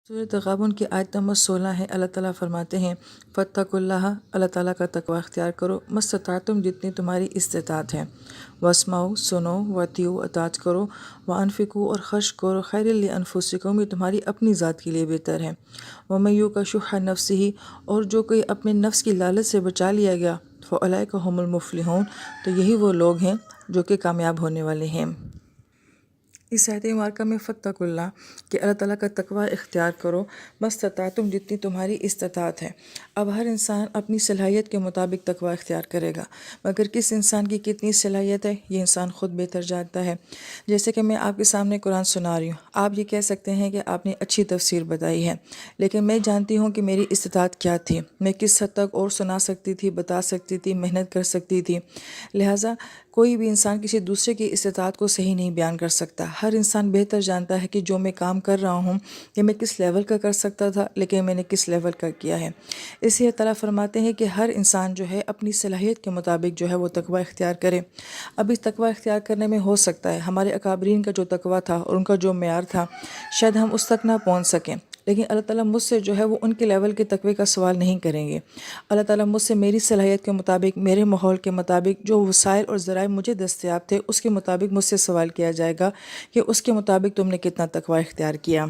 سورۃ تغابن کی آیت نمبر 16 ہے۔ اللہ تعالیٰ فرماتے ہیں فاتقوا اللہ، اللہ تعالیٰ کا تقوی اختیار کرو، مستطعتم جتنی تمہاری استطاعت ہے، واسمعوا سنو، واتیعوا اطاعت کرو، وانفقوا اور خرچ کرو، خیر لانفسکم یہ تمہاری اپنی ذات کے لیے بہتر ہے، ومن یوق شح نفسہ اور جو کوئی اپنے نفس کی لالچ سے بچا لیا گیا، فاولئک هم المفلحون تو یہی وہ لوگ ہیں جو کہ کامیاب ہونے والے ہیں۔ اس آیت مبارکہ میں فاتقوا اللہ کہ اللہ تعالیٰ کا تقوی اختیار کرو، مستطعتم جتنی تمہاری استطاعت ہے۔ اب ہر انسان اپنی صلاحیت کے مطابق تقوی اختیار کرے گا، مگر کس انسان کی کتنی صلاحیت ہے یہ انسان خود بہتر جانتا ہے۔ جیسے کہ میں آپ کے سامنے قرآن سنا رہی ہوں، آپ یہ کہہ سکتے ہیں کہ آپ نے اچھی تفسیر بتائی ہے، لیکن میں جانتی ہوں کہ میری استطاعت کیا تھی، میں کس حد تک اور سنا سکتی تھی، بتا سکتی تھی، محنت کر سکتی تھی۔ لہٰذا کوئی بھی انسان کسی دوسرے کی استطاعت کو صحیح نہیں بیان کر سکتا۔ ہر انسان بہتر جانتا ہے کہ جو میں کام کر رہا ہوں کہ میں کس لیول کا کر سکتا تھا، لیکن میں نے کس لیول کا کیا ہے۔ اس لیے تعالیٰ فرماتے ہیں کہ ہر انسان جو ہے اپنی صلاحیت کے مطابق جو ہے وہ تقوی اختیار کرے۔ اب اس تقوی اختیار کرنے میں ہو سکتا ہے ہمارے اکابرین کا جو تقوی تھا اور ان کا جو معیار تھا شاید ہم اس تک نہ پہنچ سکیں، لیکن اللہ تعالیٰ مجھ سے جو ہے وہ ان کے لیول کے تقوی کا سوال نہیں کریں گے۔ اللہ تعالیٰ مجھ سے میری صلاحیت کے مطابق، میرے ماحول کے مطابق، جو وسائل اور ذرائع مجھے دستیاب تھے اس کے مطابق مجھ سے سوال کیا جائے گا کہ اس کے مطابق تم نے کتنا تقوی اختیار کیا۔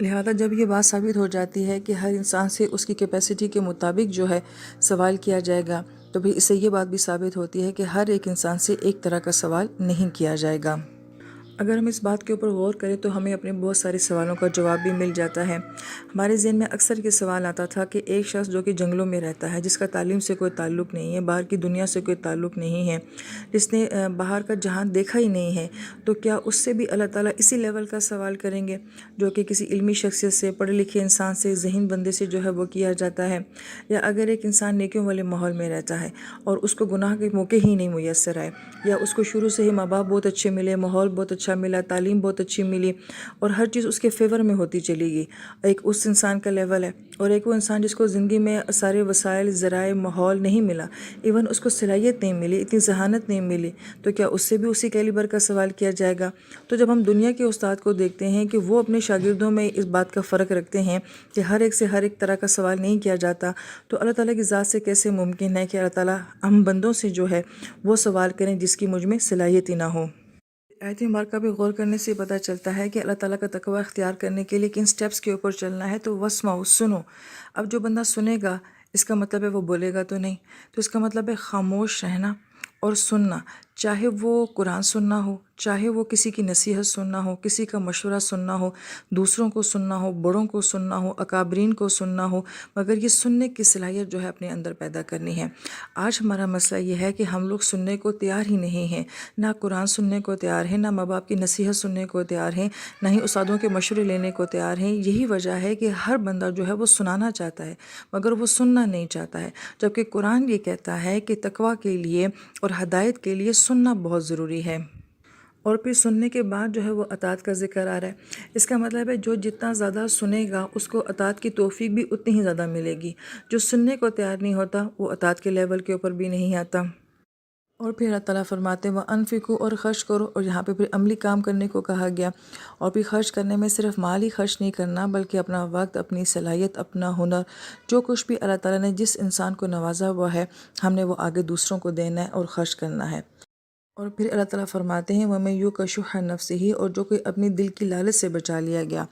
لہذا جب یہ بات ثابت ہو جاتی ہے کہ ہر انسان سے اس کی کیپیسٹی کے مطابق جو ہے سوال کیا جائے گا، تو پھر اس سے یہ بات بھی ثابت ہوتی ہے کہ ہر ایک انسان سے ایک طرح کا سوال نہیں کیا جائے گا۔ اگر ہم اس بات کے اوپر غور کریں تو ہمیں اپنے بہت سارے سوالوں کا جواب بھی مل جاتا ہے۔ ہمارے ذہن میں اکثر یہ سوال آتا تھا کہ ایک شخص جو کہ جنگلوں میں رہتا ہے، جس کا تعلیم سے کوئی تعلق نہیں ہے، باہر کی دنیا سے کوئی تعلق نہیں ہے، جس نے باہر کا جہان دیکھا ہی نہیں ہے، تو کیا اس سے بھی اللہ تعالیٰ اسی لیول کا سوال کریں گے جو کہ کسی علمی شخصیت سے، پڑھے لکھے انسان سے، ذہین بندے سے جو ہے وہ کیا جاتا ہے؟ یا اگر ایک انسان نیکیوں والے ماحول میں رہتا ہے اور اس کو گناہ کے موقع ہی نہیں میسر آئے، یا اس کو شروع سے ہی ماں باپ بہت اچھے ملے، ماحول بہت اچھا ملا، تعلیم بہت اچھی ملی اور ہر چیز اس کے فیور میں ہوتی چلی گئی، ایک اس انسان کا لیول ہے، اور ایک وہ انسان جس کو زندگی میں سارے وسائل، ذرائع، ماحول نہیں ملا، ایون اس کو صلاحیت نہیں ملی، اتنی ذہانت نہیں ملی، تو کیا اس سے بھی اسی کیلیبر کا سوال کیا جائے گا؟ تو جب ہم دنیا کے استاد کو دیکھتے ہیں کہ وہ اپنے شاگردوں میں اس بات کا فرق رکھتے ہیں کہ ہر ایک سے ہر ایک طرح کا سوال نہیں کیا جاتا، تو اللہ تعالیٰ کی ذات سے کیسے ممکن ہے کہ اللہ تعالیٰ ہم بندوں سے جو ہے وہ سوال کریں جس کی مجھ میں صلاحیت ہی نہ ہو؟ آیت مبارکہ پہ غور کرنے سے پتہ چلتا ہے کہ اللہ تعالیٰ کا تقوی اختیار کرنے کے لیے کن سٹیپس کے اوپر چلنا ہے۔ تو واسمعوا سنو، اب جو بندہ سنے گا اس کا مطلب ہے وہ بولے گا تو نہیں، تو اس کا مطلب ہے خاموش رہنا اور سننا، چاہے وہ قرآن سننا ہو، چاہے وہ کسی کی نصیحت سننا ہو، کسی کا مشورہ سننا ہو، دوسروں کو سننا ہو، بڑوں کو سننا ہو، اکابرین کو سننا ہو، مگر یہ سننے کی صلاحیت جو ہے اپنے اندر پیدا کرنی ہے۔ آج ہمارا مسئلہ یہ ہے کہ ہم لوگ سننے کو تیار ہی نہیں ہیں، نہ قرآن سننے کو تیار ہیں، نہ ماں باپ کی نصیحت سننے کو تیار ہیں، نہ ہی استادوں کے مشورے لینے کو تیار ہیں۔ یہی وجہ ہے کہ ہر بندہ جو ہے وہ سنانا چاہتا ہے مگر وہ سننا نہیں چاہتا ہے، جبکہ قرآن یہ کہتا ہے کہ تقوی کے لیے اور ہدایت کے لیے سننا بہت ضروری ہے۔ اور پھر سننے کے بعد جو ہے وہ اطاعت کا ذکر آ رہا ہے۔ اس کا مطلب ہے جو جتنا زیادہ سنے گا اس کو اطاعت کی توفیق بھی اتنی ہی زیادہ ملے گی۔ جو سننے کو تیار نہیں ہوتا وہ اطاعت کے لیول کے اوپر بھی نہیں آتا۔ اور پھر اللہ تعالیٰ فرماتے ہیں وَأَنفِقُوا اور خرچ کرو، اور یہاں پہ پھر عملی کام کرنے کو کہا گیا، اور پھر خرچ کرنے میں صرف مال ہی خرچ نہیں کرنا بلکہ اپنا وقت، اپنی صلاحیت، اپنا ہنر، جو کچھ بھی اللہ تعالیٰ نے جس انسان کو نوازا ہوا ہے ہم نے وہ آگے دوسروں کو دینا ہے اور خرچ کرنا ہے۔ اور پھر اللہ تعالیٰ فرماتے ہیں وَمَن یُوقَ شُحَّ نَفْسِهِ اور جو کوئی اپنی دل کی لالچ سے بچا لیا گیا۔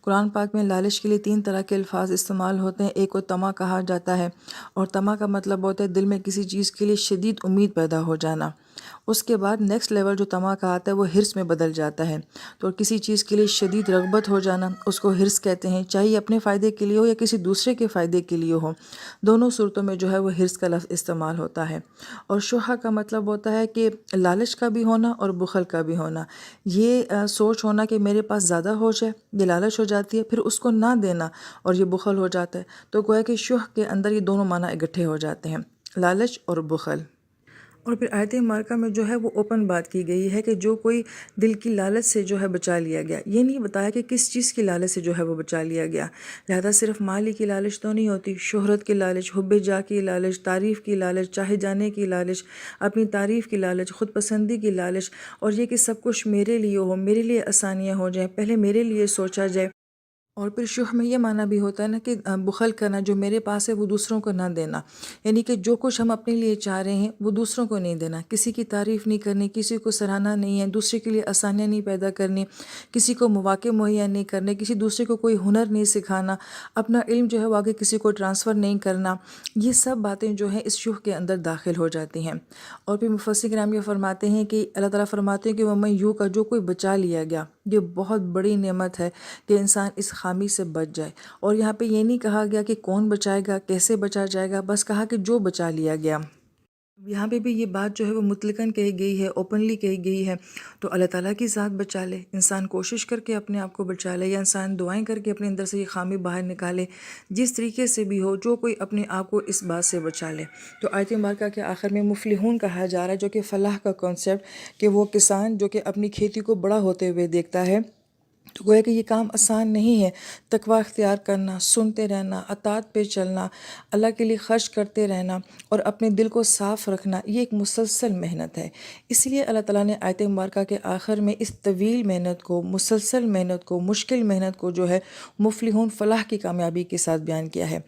قرآن پاک میں لالچ کے لیے 3 طرح کے الفاظ استعمال ہوتے ہیں۔ ایک کو طمع کہا جاتا ہے، اور طمع کا مطلب ہوتا ہے دل میں کسی چیز کے لیے شدید امید پیدا ہو جانا۔ اس کے بعد نیکسٹ لیول جو طمع کا آتا ہے وہ حرص میں بدل جاتا ہے، تو کسی چیز کے لیے شدید رغبت ہو جانا اس کو حرص کہتے ہیں، چاہے اپنے فائدے کے لیے ہو یا کسی دوسرے کے فائدے کے لیے ہو، دونوں صورتوں میں جو ہے وہ حرص کا لفظ استعمال ہوتا ہے۔ اور شح کا مطلب ہوتا ہے کہ لالچ کا بھی ہونا اور بخل کا بھی ہونا، یہ سوچ ہونا کہ میرے پاس زیادہ ہو جائے، یہ لالچ ہو جاتی ہے، پھر اس کو نہ دینا اور یہ بخل ہو جاتا ہے۔ تو گویا کہ شح کے اندر یہ دونوں معنی اکٹھے ہو جاتے ہیں، لالچ اور بخل۔ اور پھر آیت مبارکہ میں جو ہے وہ اوپن بات کی گئی ہے کہ جو کوئی دل کی لالچ سے جو ہے بچا لیا گیا، یہ نہیں بتایا کہ کس چیز کی لالچ سے جو ہے وہ بچا لیا گیا۔ لہذا صرف مالی کی لالچ تو نہیں ہوتی، شہرت کی لالچ، حب جاہ کی لالچ، تعریف کی لالچ، چاہے جانے کی لالچ، اپنی تعریف کی لالچ، خود پسندی کی لالچ، اور یہ کہ سب کچھ میرے لیے ہو، میرے لیے آسانیاں ہو جائیں، پہلے میرے لیے سوچا جائے۔ اور پھر شح میں یہ معنی بھی ہوتا ہے نا کہ بخل کرنا، جو میرے پاس ہے وہ دوسروں کو نہ دینا، یعنی کہ جو کچھ ہم اپنے لیے چاہ رہے ہیں وہ دوسروں کو نہیں دینا، کسی کی تعریف نہیں کرنی، کسی کو سراہنا نہیں ہے، دوسرے کے لیے آسانیاں نہیں پیدا کرنی، کسی کو مواقع مہیا نہیں کرنے، کسی دوسرے کو کوئی ہنر نہیں سکھانا، اپنا علم جو ہے وہ آگے کسی کو ٹرانسفر نہیں کرنا، یہ سب باتیں جو ہیں اس شح کے اندر داخل ہو جاتی ہیں۔ اور پھر مفسر کرام یہ فرماتے ہیں کہ اللہ تعالیٰ فرماتے ہیں کہ وَمَن یوں کا جو کوئی بچا لیا گیا، یہ بہت بڑی نعمت ہے کہ انسان اس خامی سے بچ جائے۔ اور یہاں پہ یہ نہیں کہا گیا کہ کون بچائے گا، کیسے بچا جائے گا، بس کہا کہ جو بچا لیا گیا۔ یہاں پہ بھی یہ بات جو ہے وہ مطلقاً کہی گئی ہے، اوپنلی کہی گئی ہے، تو اللہ تعالیٰ کی ذات بچا لے، انسان کوشش کر کے اپنے آپ کو بچا لے، یا انسان دعائیں کر کے اپنے اندر سے یہ خامی باہر نکالے، جس طریقے سے بھی ہو، جو کوئی اپنے آپ کو اس بات سے بچا لے۔ تو آیت مبارکہ کے آخر میں مفلحون کہا جا رہا ہے، جو کہ فلاح کا کانسیپٹ، کہ وہ کسان جو کہ اپنی کھیتی کو بڑا ہوتے ہوئے دیکھتا ہے، تو گویا کہ یہ کام آسان نہیں ہے، تقوی اختیار کرنا، سنتے رہنا، اطاعت پہ چلنا، اللہ کے لیے خرچ کرتے رہنا اور اپنے دل کو صاف رکھنا، یہ ایک مسلسل محنت ہے۔ اس لیے اللہ تعالیٰ نے آیت مبارکہ کے آخر میں اس طویل محنت کو، مسلسل محنت کو، مشکل محنت کو جو ہے مفلحون فلاح کی کامیابی کے ساتھ بیان کیا ہے۔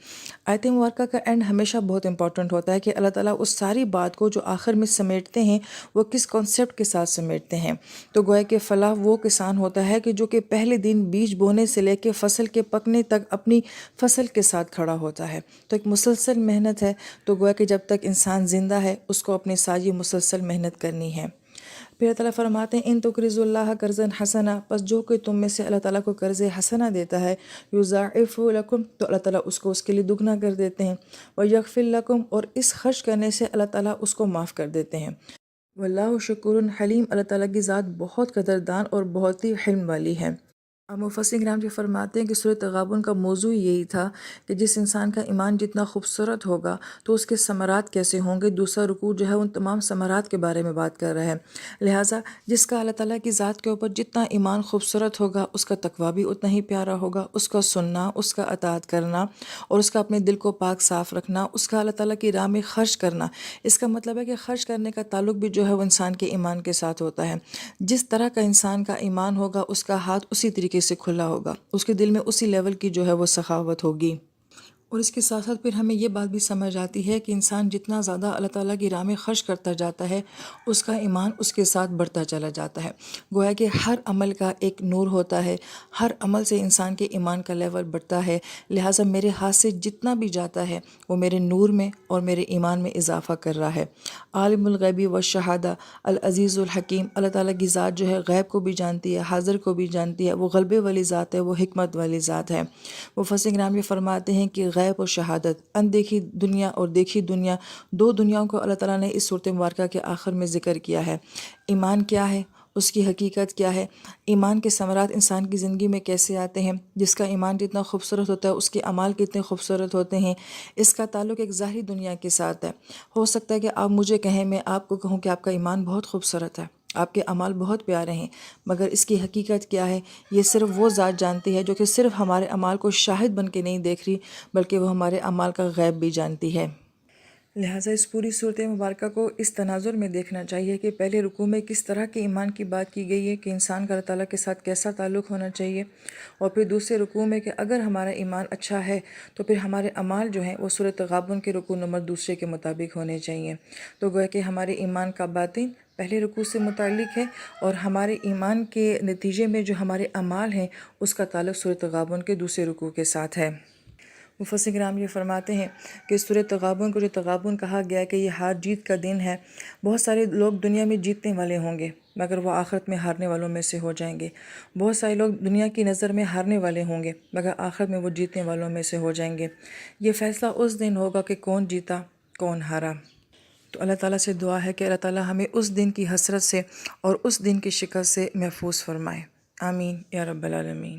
آیت مبارکہ کا اینڈ ہمیشہ بہت امپورٹنٹ ہوتا ہے کہ اللہ تعالیٰ اس ساری بات کو جو آخر میں سمیٹتے ہیں وہ کس کانسیپٹ کے ساتھ سمیٹتے ہیں۔ تو گویا کہ فلاح وہ کسان ہوتا ہے کہ جو کہ پہلے دن بیج بونے سے لے کے فصل کے پکنے تک اپنی فصل کے ساتھ کھڑا ہوتا ہے، تو ایک مسلسل محنت ہے۔ تو گویا کہ جب تک انسان زندہ ہے اس کو اپنے ساتھ یہ مسلسل محنت کرنی ہے۔ پھر اللہ تعالیٰ فرماتے ہیں ان تقرضوا اللہ قرضا حسنا، پس جو کوئی تم میں سے اللہ تعالیٰ کو قرض حسنہ دیتا ہے، یضاعف لکم، تو اللہ تعالیٰ اس کو اس کے لیے دگنا کر دیتے ہیں، ویغفر لکم، اور اس خرچ کرنے سے اللہ تعالیٰ اس کو معاف کر دیتے ہیں۔ واللہ شکر حلیم، اللہ تعالیٰ کی ذات بہت قدردان اور بہت ہی حلم والی ہے۔ اب مفسر کرام جو فرماتے ہیں کہ سورۃ تغابن کا موضوع یہی تھا کہ جس انسان کا ایمان جتنا خوبصورت ہوگا تو اس کے ثمرات کیسے ہوں گے۔ دوسرا رکوع جو ہے ان تمام ثمرات کے بارے میں بات کر رہا ہے، لہٰذا جس کا اللہ تعالیٰ کی ذات کے اوپر جتنا ایمان خوبصورت ہوگا اس کا تقویٰ بھی اتنا ہی پیارا ہوگا، اس کا سننا، اس کا اطاعت کرنا اور اس کا اپنے دل کو پاک صاف رکھنا، اس کا اللہ تعالیٰ کی راہ میں خرچ کرنا۔ اس کا مطلب ہے کہ خرچ کرنے کا تعلق بھی جو ہے وہ انسان کے ایمان کے ساتھ ہوتا ہے۔ جس طرح کا انسان کا ایمان ہوگا اس کا ہاتھ اسی طریقے سے کھلا ہوگا، اس کے دل میں اسی لیول کی جو ہے وہ سخاوت ہوگی۔ اور اس کے ساتھ ساتھ پھر ہمیں یہ بات بھی سمجھ آتی ہے کہ انسان جتنا زیادہ اللہ تعالیٰ کی راہ میں خرچ کرتا جاتا ہے اس کا ایمان اس کے ساتھ بڑھتا چلا جاتا ہے۔ گویا کہ ہر عمل کا ایک نور ہوتا ہے، ہر عمل سے انسان کے ایمان کا لیول بڑھتا ہے، لہٰذا میرے ہاتھ سے جتنا بھی جاتا ہے وہ میرے نور میں اور میرے ایمان میں اضافہ کر رہا ہے۔ عالم الغیب والشہادہ العزیز الحکیم، اللہ تعالیٰ کی ذات جو ہے غیب کو بھی جانتی ہے، حاضر کو بھی جانتی ہے، وہ غلبے والی ذات ہے، وہ حکمت والی ذات ہے۔ مفسر کرام یہ فرماتے ہیں کہ غیب اور شہادت، اندیکھی دنیا اور دیکھی دنیا، دو دنیاؤں کو اللہ تعالیٰ نے اس صورت مبارکہ کے آخر میں ذکر کیا ہے۔ ایمان کیا ہے، اس کی حقیقت کیا ہے، ایمان کے ثمرات انسان کی زندگی میں کیسے آتے ہیں، جس کا ایمان جتنا خوبصورت ہوتا ہے اس کے اعمال کتنے خوبصورت ہوتے ہیں، اس کا تعلق ایک ظاہری دنیا کے ساتھ ہے۔ ہو سکتا ہے کہ آپ مجھے کہیں، میں آپ کو کہوں کہ آپ کا ایمان بہت خوبصورت ہے، آپ کے اعمال بہت پیارے ہیں، مگر اس کی حقیقت کیا ہے یہ صرف وہ ذات جانتی ہے جو کہ صرف ہمارے اعمال کو شاہد بن کے نہیں دیکھ رہی بلکہ وہ ہمارے اعمال کا غیب بھی جانتی ہے۔ لہٰذا اس پوری صورت مبارکہ کو اس تناظر میں دیکھنا چاہیے کہ پہلے رکوع میں کس طرح کے ایمان کی بات کی گئی ہے کہ انسان کا اللہ تعالیٰ کے ساتھ کیسا تعلق ہونا چاہیے، اور پھر دوسرے رکوع میں کہ اگر ہمارا ایمان اچھا ہے تو پھر ہمارے اعمال جو ہیں وہ سورۃ تغابن کے رکوع نمبر 2 کے مطابق ہونے چاہیے۔ تو گویا کہ ہمارے ایمان کا باطن پہلے رکوع سے متعلق ہے اور ہمارے ایمان کے نتیجے میں جو ہمارے اعمال ہیں اس کا تعلق سورۃ تغابن کے دوسرے رکوع کے ساتھ ہے۔ مفسر کرام یہ فرماتے ہیں کہ سورۃ تغابن کو جو تغابن کہا گیا ہے کہ یہ ہار جیت کا دن ہے، بہت سارے لوگ دنیا میں جیتنے والے ہوں گے مگر وہ آخرت میں ہارنے والوں میں سے ہو جائیں گے، بہت سارے لوگ دنیا کی نظر میں ہارنے والے ہوں گے مگر آخرت میں وہ جیتنے والوں میں سے ہو جائیں گے۔ یہ فیصلہ اس دن ہوگا کہ کون جیتا کون ہارا۔ تو اللہ تعالیٰ سے دعا ہے کہ اللہ تعالیٰ ہمیں اس دن کی حسرت سے اور اس دن کی شکست سے محفوظ فرمائے، آمین یا رب العالمین۔